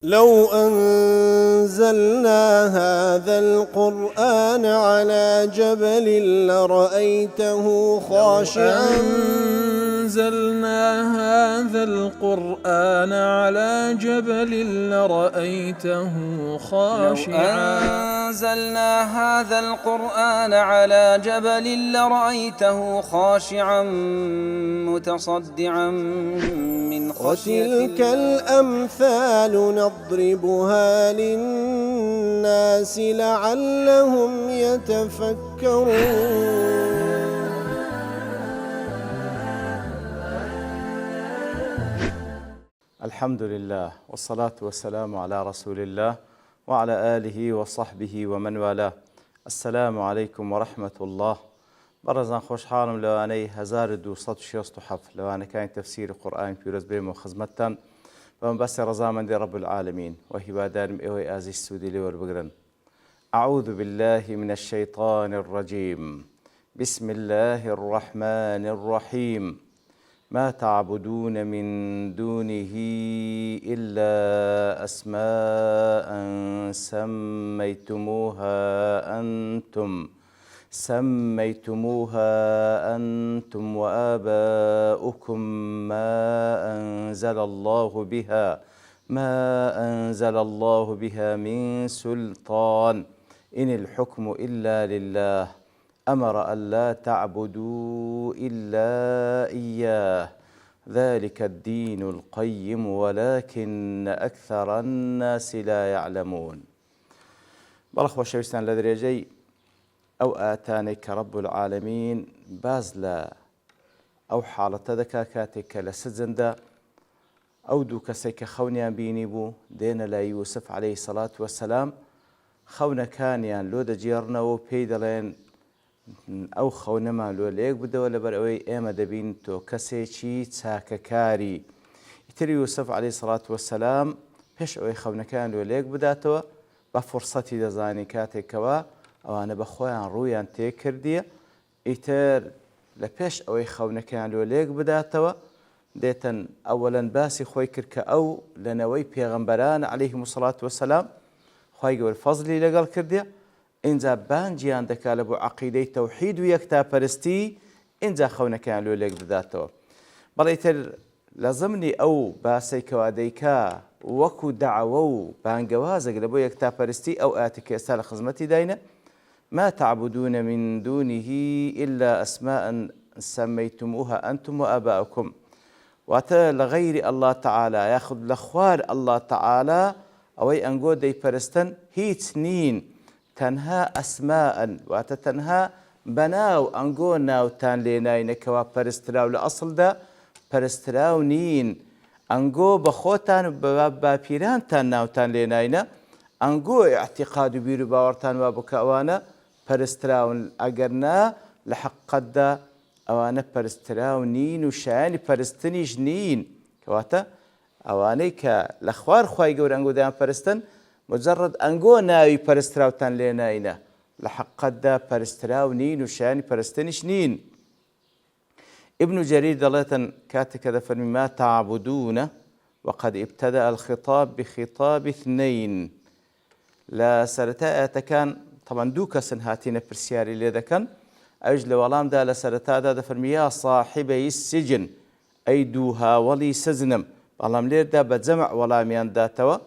لو أنزلنا هذا القرآن على جبل لرأيته خاشعا أنزلنا هذا القرآن على جبل لرأيته خاشعا أنزلنا هذا القرآن على جبل لرأيته خاشعا متصدعا من خشية وتلك الأمثال نضربها للناس لعلهم يتفكرون. الحمد لله والصلاة والسلام على رسول الله وعلى آله وصحبه ومن والاه. السلام عليكم ورحمة الله. برزان خوش حالم لواني 1267 لواني كان تفسير القرآن في رزبهم وخزمتان ومن بس رزامن دي رب العالمين وهي دارم إيوي آزي السودي لي والبقرن. أعوذ بالله من الشيطان الرجيم. بسم الله الرحمن الرحيم. ما تعبدون من دونه إلا أسماء سميتموها أنتم وآباؤكم ما أنزل الله بها من سلطان إن الحكم إلا لله أمر ألا تعبدوا إلا إياه ذلك الدين القيم ولكن أكثر الناس لا يعلمون. بەڵخۆ شەویستان لە درێژەی ئەو ئاتانەی کە رب العالمین باز لە ئەو حاڵەتە دەکا کاتێک کە لە سجندا ئەو دوو کەسێک کە خەونیان بینی بوو دێنە لای یوسف عەلەیهی سەڵات وەسەلام خەونەکانیان لۆ دەجێڕنەوە و پێی دەڵێن ئەو خەونەمان لۆ لێک بدەوە لەبەر ئەوەی ئێمە دەبین تۆ کەسێکی چاکەکاری. ئیتر یوسف عەلەیهی سەڵات وەسەلام پێش ئەوەی خەونەکان لۆ لێک بداتەوە بە فورسەتی دەزانی کاتێکەوە ئەوانە بە خۆیان ڕوویان تێکردیە ئیتر لە پێش ئەوەی خەونەکان لۆ لێک بداتەوە دێتن ئەوەلەن باسی خۆی کرد کە ئەو لەنەوەی پێغەمبەران عەلەیهیمو سەڵات وەسەلام خوای گەورە فەزلی لەگەڵ کردیە. اینجا بانجیان دەکا لە بۆ عەقیدەی تەوحید و یەکتاپەرستی اینجا خەونەکەیان لۆ لێک بداتەوە. بەڵێ تر لە زمنی ئەو باسەیکەوا دەیکا وەکو دەعەوە و بانگەوازێک لە بۆ یەکتاپەرستی ئەو ئاەتە کە ئێستا لە خزمەتی داینە ما تعبدون من دونه إلا أسماء سميتموها أنتم وآباؤكم واتە لە غەیری الله تعالى یاخود لە خوار الله تعالى ئەوەی ئەنگۆ دەیپەرستن هیچ نین تەنها ئەسماءن واتە تەنها بەناو ئەنگۆ ناوتان لێناینەکەوا پەرستراو لە ئەسڵدا پەرستراو نین ئەنگۆ بە خۆتان و باپیرانتان ناوتان لێناینە ئەنگۆ ئیعتیقاد و بیر و باوەڕتان وا بوو کە ئەوانە پەرستراون ئەگەرنا لە حەقیقەتدا ئەوانە پەرستراو نین و شایانی پەرستنیش نین کەواتە ئەوانەی کە لە خوار خوای گەورە ئەنگۆ دەیان پەرستن مجرد ئەنگۆ ناوی پەرستراوتان لێناینە لە حەقیقەتدا پەرستراو نین و شایانی پەرستنیش نین. ابن جرير دەڵێتن کاتێک کە دەفەرمی ما تعبدون وقد ابتدأ الخطاب بخطاب اثنين لە سەرەتا ئاەتەکان طبعا دوو کەسن هاتینە پرسیاری لێ دەکەن ئەوش لە وەڵامدا لە سەرەتادا دەفەرمی یا صاحبەی السجن ئەی دوو هاوڵی سزنم بەڵام لێردا بە جەمع وەڵامیان داتەوە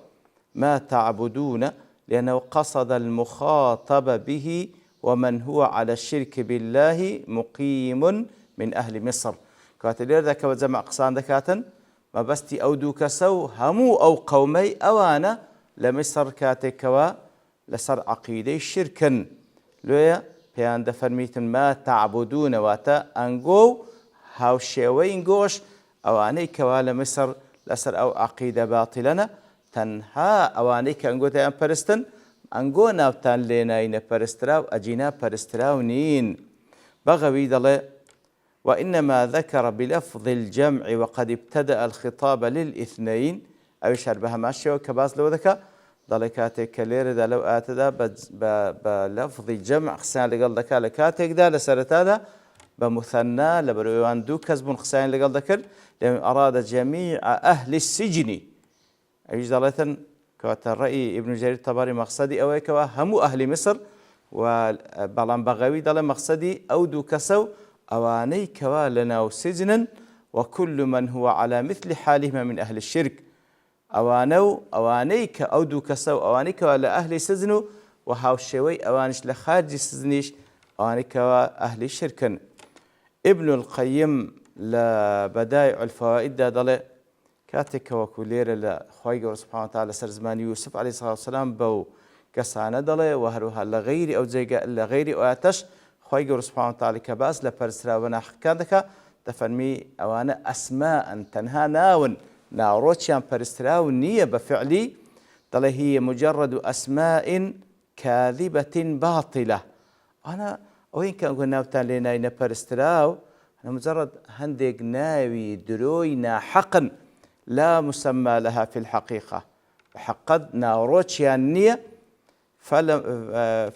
ما تعبدون لأنه قصد المخاطب به ومن هو على الشرك بالله مقيم من أهل مصر كاتل لێردا کە بە جەمع قسان دەکاتن مەبەستی ئەو دوو کەسە و هەموو ئەو قەومەی ئەوانە لە میسر کاتێکەوە لەسەر عەقیدەی شرکن لێیە پێیان دەفەرمیتن ما تعبدون واتە ئەنگۆ و هاوشێوەی گۆش ئەوانەی کەوا لە میسر لەسەر ئەو عەقیدە باتیلەنە تەنها ئەوانەی کە ئەنگۆ دەیان پەرستن ئەنگۆ ناوتان لێناینە پەرستراو ئەجینا پەرستراو نین. بەغەوی دەڵێ وإنما ذكر بلفظ الجمع وقد ابتدأ الخطاب للإثنين أو شربها هەماشەوە کە باس لەوە دەکا دەڵێ کاتێک کە لێرەدا لەو ئاتەدا بە لەفظی جەمع قسەیان لەگەڵ دەکا لە کاتێکدا لە سەرەتادا بمثنى لبروان دو كسب خسائن لقال ذكر لأن أراد جميع أهل السجن أيش ذلك كواتە ڕەئی ئیبن جەریر تەبەری مەقسەدی ئەوەیەکەوە هەموو ئەهلی مصر و بەڵام بەغەوی دەڵێ مەقسەدی ئەو دوو کەسە و ئەوانەی کەوا لە ناو سجنن وكل من هو على مثل حالهما من أهل الشرك ئەوانەی کە ئەو دوو کەسە و ئەوانەی کەوا لە ئەهلی سجن و هاوشێوەی ئەوانش لە خارجی سجنیش ئەوانەی کەوا ئەهلی شرکن. ابن القيم لە بەدایع الفەوائددا دەڵێ کاتێک وەکو لێرە لە خوای گەورە سوبحانەهو وتەعالا سەر زمانی یوسف عەلەیهی سەڵاتو وسەلام بەو کەسانە دەڵێ و هەروەها لە غەیری ئەو جێگە لە غەیری ئەواتەش خوای گەورە سوبحانەهو وتەعالا کە باس لە پەرستراوە ناحەقەکان دەکات دەفەرمی ئەوانە ئەسماءن تەنها ناون ناوڕۆکیان پەرستراو نییە بە فعلی دەڵێ هی مجرد ئەسماء كاذبة باطلة ئەنا ئەوەی کە ناوتان لێ ناینە پەرستراو مجرد هەندێک ناوی درۆی ناحەقن لا مسمى لها في الحقيقة حقد ناوڕۆکیان نییە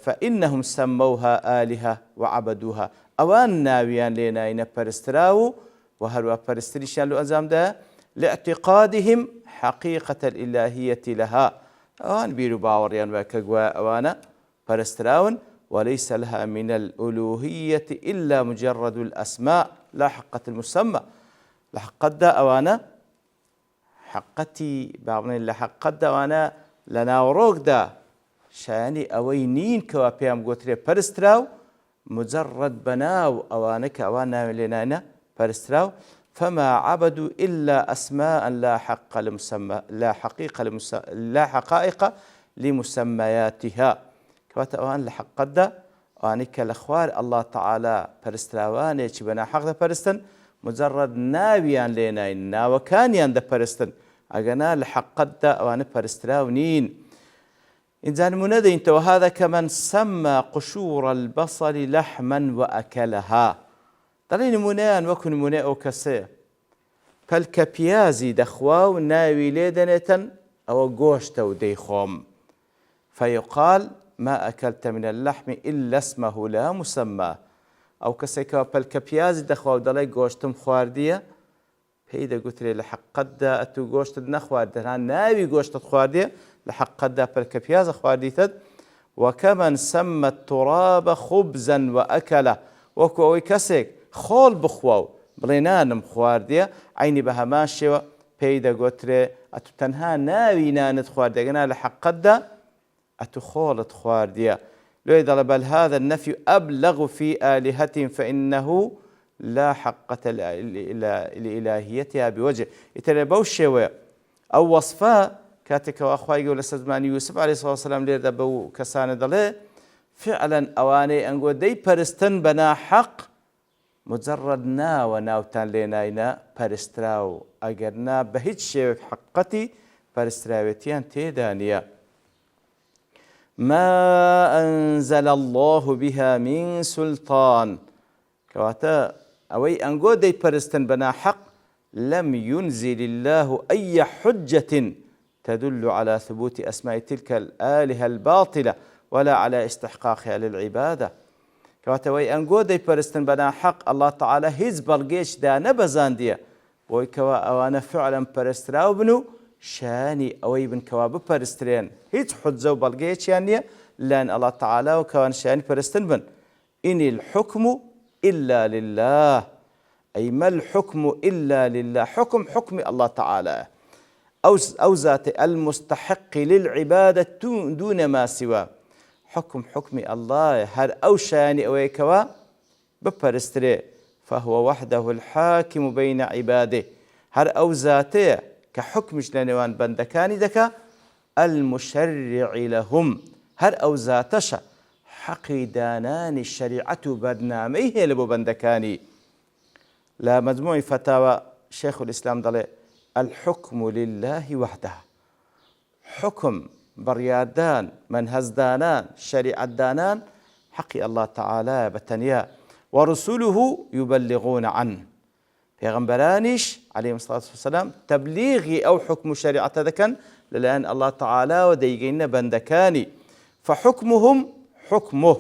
فإنهم سموها آلهة وعبدوها ئەوان ناویان لێ ناینە پەرستراو و هەروە پەرستریشیان لە ئەنجامدا لاعتقادهم حقيقة الإلهية لها ئەوان بیر و باوەڕیان وایە کە گوایە ئەوانە پەرستراون وليس لها من الألوهية إلا مجرد الأسماء لا حقة المسمى لحقدا أوانا حقتي بعضنا لحقدا أوانا لناوروكدا شاني أوينين كوا بيام قوتري برستراو مجرد بناو أوانك أوانا لنانا برستراو فما عبدوا إلا أسماء لا حقائق لمسمياتها كواتا أوان لحقدا ئەوانەی کە لە خوار الله تعالی پەرستراوانێکی بەناحەق دەپەرستن مجرد ناویان لێ ناین ناوەکانیان دەپەرستن ئەگەنا لە حەقەتدا ئەوانە پەرستراو نین. اینجا نمونە دەینتەوە هذا كمن سمى قشور البصل لحما وأكلها دەڵێ نمونەیان وەکو نمونەی ئەو کەسەیە پەلکە پیازی دەخوا و ناوی لێ دەنێتن ئەوە گۆشتە و دەیخۆم فيقال ما أكلت من اللحم إلا اسمه لا مسمى أو كسيكا بالكبياز دخوا دلي قوشتم خواردية هيدا قلت لي لحق قد أتو قوشت نخواردية ناوي قوشت خواردية لحق قد بالكبياز خواردية وكمن سمى التراب خبزا وأكله وكوي كسيك خول بخواو بلينانم خواردية عيني بها ماشية هيدا قلت لي أتو تنها ناوي نانت خواردية لحق قد أتخولت خواردية لذا بل هذا النفي أبلغ في آلهتهم فإنه لا حقة لإلهيتها بوجه يتربوا الشيوية أو وصفاء كاتك وأخوة يقول لسزمان يوسف عليه الصلاة والسلام لذا بو كسان دلي فعلا أواني أنقو دي برستن بنا حق مجرد نا وناوتان ليناينا برستراو أقرنا بهيج شيء حقتي برستراويتيان تيدانيا ما أنزل الله بها من سلطان كواتا أوي أنقو دي برستن بنا حق لم ينزل الله أي حجة تدل على ثبوت أسماء تلك الآلهة الباطلة ولا على استحقاقها للعبادة كواتا أوي أنقو دي برستن بنا حق الله تعالى هزب الجيش دا نبزان دي وي كوا أوانا فعلا برستراو بنو شاني أوي بن كواب برسترين هيج حجة وبلغيش يعني لأن الله تعالى وكوان شاني برستن بن إن الحكم إلا لله أي ما الحكم إلا لله حكم الله تعالى أو ذات المستحق للعبادة دون ما سوى حكم الله هر أو شاني أوي كوا ببرستري فهو وحده الحاكم بين عباده هر أو ذاته كحكمش لنوان بندكاني دكا المشرع لهم هر أو ذاتش حقي دانان الشريعة برناميه لبو بندكاني لا مجموع فتاوى شيخ الإسلام ضلي الحكم لله وحده حكم بريادان منهزدانان شريعة دانان حقي الله تعالى بتنيا ورسوله يبلغون عنه پیغمبرانش عليهم الصلاة والسلام تبليغي أو حكم شريعة ذكن لأن الله تعالى وديقين بندكاني فحكمهم حكمه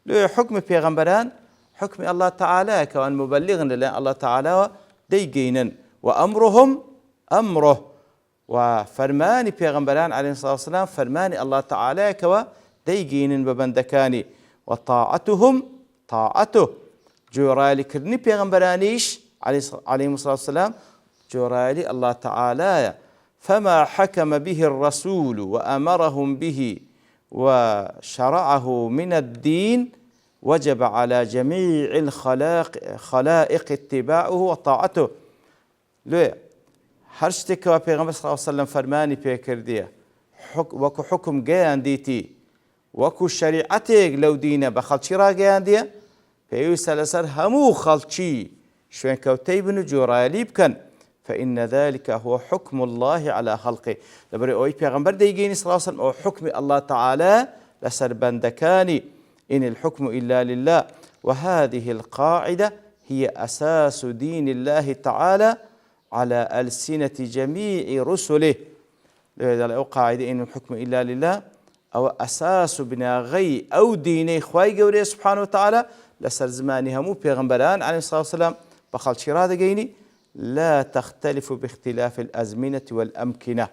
لو حكم پیغمبران حكم الله تعالى كوان مبلغ لأن الله تعالى ديقين وأمرهم أمره وفرماني پیغمبران عليه الصلاة والسلام فرماني الله تعالى كوا ديجين ببندكاني وطاعتهم طاعته جورالي كرني پیغمبرانيش عليه الصلاة والسلام جورالي الله تعالى فما حكم به الرسول وأمرهم به وشرعه من الدين وجب على جميع الخلائق اتباعه وطاعته ليه هر شتێکەوە پێغەمبەر صلی الله علیه وسلم فەرمانی پێکردیە وەکو حکم گەیاندیتی وەکو شەریعەتێک لەو دینە بە خەڵکی ڕاگەیاندیە پێویستە لەسەر هەموو خەڵکی شوێنکەوتەی بن و جۆرایەلی بکەن فإن ذلك هو حكم الله على خلقه لبري أوي پیغمبر ديجيني صلى الله عليه وسلم أو حكم الله تعالى لسر بندكاني إن الحكم إلا لله وهذه القاعدة هي أساس دين الله تعالى على ألسنة جميع رسله لذا قاعدة إن الحكم إلا لله أو أساس بناغي أو ديني خواي قوري سبحانه وتعالى لسر زماني همو پیغمبران عليه الصلاة والسلام بخال شرادة جيني لا تختلف باختلاف الأزمنة والأمكنة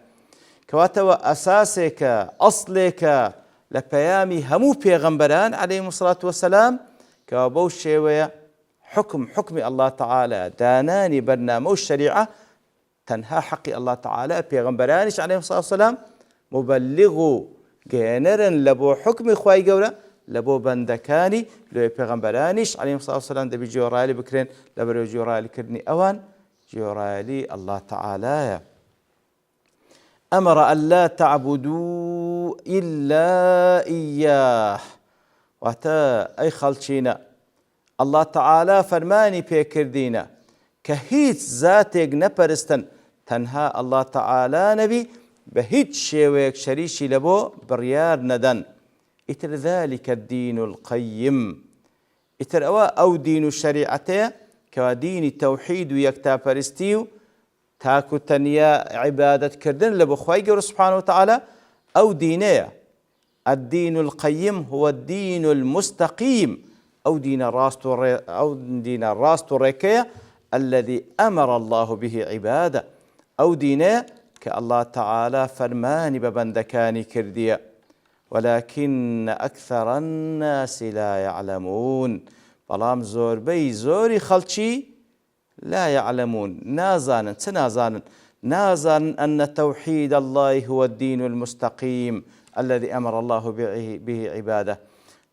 كواتوا أساسك أصلك لبيامي همو پیغمبران عليهم الصلاة والسلام كوابو الشيوية حكم الله تعالى داناني برنامج الشريعة تنهى حق الله تعالى پیغمبرانش عليهم الصلاة والسلام مبلغ جينرا لبو حكم خواي قولا لبو بندكاني لو پیغمبرانش عليهم الصلاة والسلام دبي جورالي بكرين لبرو جورالي كرني أوان جورالي الله تعالى أمر أن لا تعبدوا إلا إياه واتا أي خلشينا الله تعالى فرماني بيكردينا كهيت ذاتك نبرستن تنها الله تعالى نبي بهيت شيوك شريشي لبو بريار ندن إتر ذلك الدين القيم إتر أو دين الشريعة كدين التوحيد ويكتابرستيو تاكو تنيا عبادة كردن لبخواي سبحانه وتعالى أو دينية الدين القيم هو الدين المستقيم أو دين الراس الركية الذي أمر الله به عبادة أو دينية كالله تعالى فرمان ببندكاني كردية ولكن أكثر الناس لا يعلمون بلام زوري خلشي لا يعلمون نازانا أن توحيد الله هو الدين المستقيم الذي أمر الله به عباده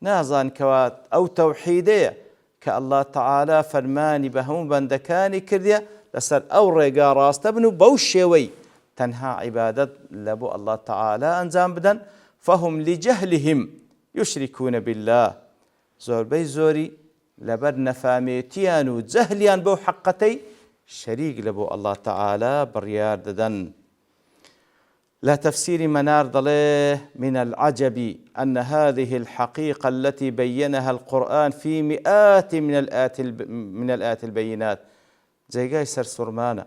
نازان كوات أو توحيدية كالله تعالى فرماني بهم بندكاني كردية لسر أو رقا راس تبنو بوشيوي تنهى عبادة لبو الله تعالى أنزام بدن فهم لجهلهم يشركون بالله زوري لبر نفاميتيان وزهليان بو حقتي شريك لبو الله تعالى بريار ددن لا تفسير منار ضليه من العجب أن هذه الحقيقة التي بينها القرآن في مئات من الآيات البينات زي قيسر سرمانة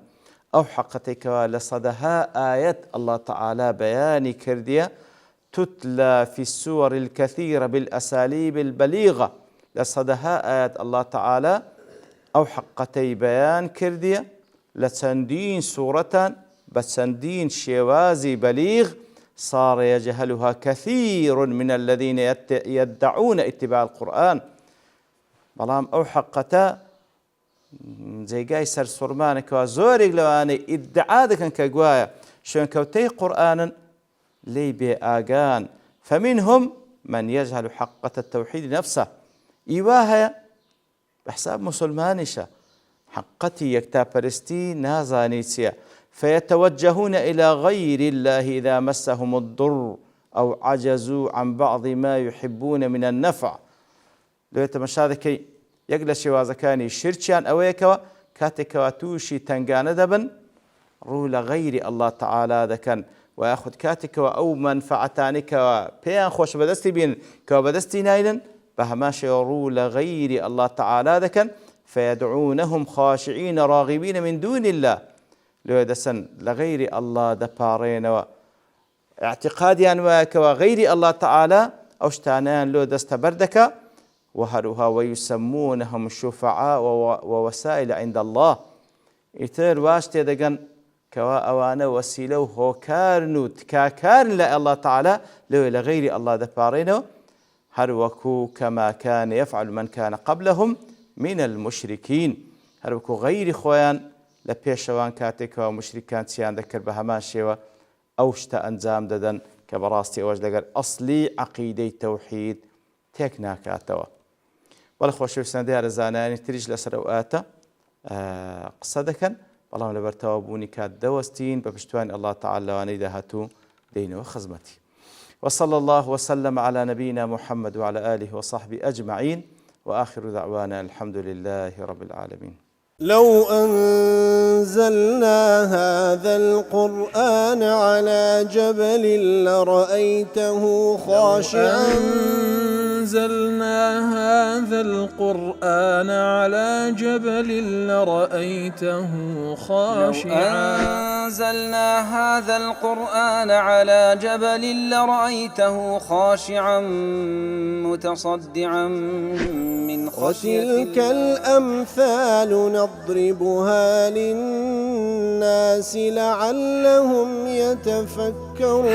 أو حقتك لصدها آيات الله تعالى بيان كردية تتلى في السور الكثيرة بالأساليب البليغة لصدها آيات الله تعالى أو حقتي بيان كردية لسندين سورة بسندين شوازي بليغ صار يجهلها كثير من الذين يدعون اتباع القرآن بلام أو حقتا زي قايسر سرمانك وزورك لواني ادعادك كقوايا شون كوتي قرآنا لي بآقان فمنهم من يجهل حقة التوحيد نفسه إيواها بحساب مسلمانشة حقتي يكتابرستي نازانيتيا فيتوجهون إلى غير الله إذا مسهم الضر أو عجزوا عن بعض ما يحبون من النفع لو يتمشى يقلش وازكاني شرشان أويكوا كاتكوا توشي تنقان دبن رول غير الله تعالى ذكن ويأخذ كاتكوا أو منفعتانك بيان خوش بدستي بين كوا بدستي نايلن بهماش رول غير الله تعالى ذكن فيدعونهم خاشعين راغبين من دون الله لو دسن لغير الله دبارين اعتقاديان وكوا غير الله تعالى أوشتانان لو دستبردك وهروها ويسمونهم الشفعاء ووسائل عند الله إتر واشتي دقن كوا أوانا وسيلة هوكارن تكاكارن لا الله تعالى لو إلى غير الله دبارينه هروكو كما كان يفعل من كان قبلهم من المشركين هروكو غير خوان لبيشوان كاتك ومشركان سيان ذكر بهمان شيوة أوشت أنزام ددن كبراستي أوج لقر أصلي عقيدة توحيد تكنا كاتوا والأخوة سنديار زاناني تريج لسروآتا قصدكن والله لبرتوابوني كات دوستين ببشتوان الله تعالى وانيدهاتو دين وخزمتي وصلى الله وسلم على نبينا محمد وعلى آله وصحبه أجمعين وآخر دعوانا الحمد لله رب العالمين. لو أنزلنا هذا القرآن على جبل لرأيته خاشعا أنزلنا هذا القرآن على جبل لرأيته خاشعا أنزلنا هذا القرآن على جبل لرأيته خاشعا متصدعا من خشية وتلك الأمثال نضربها للناس لعلهم يتفكرون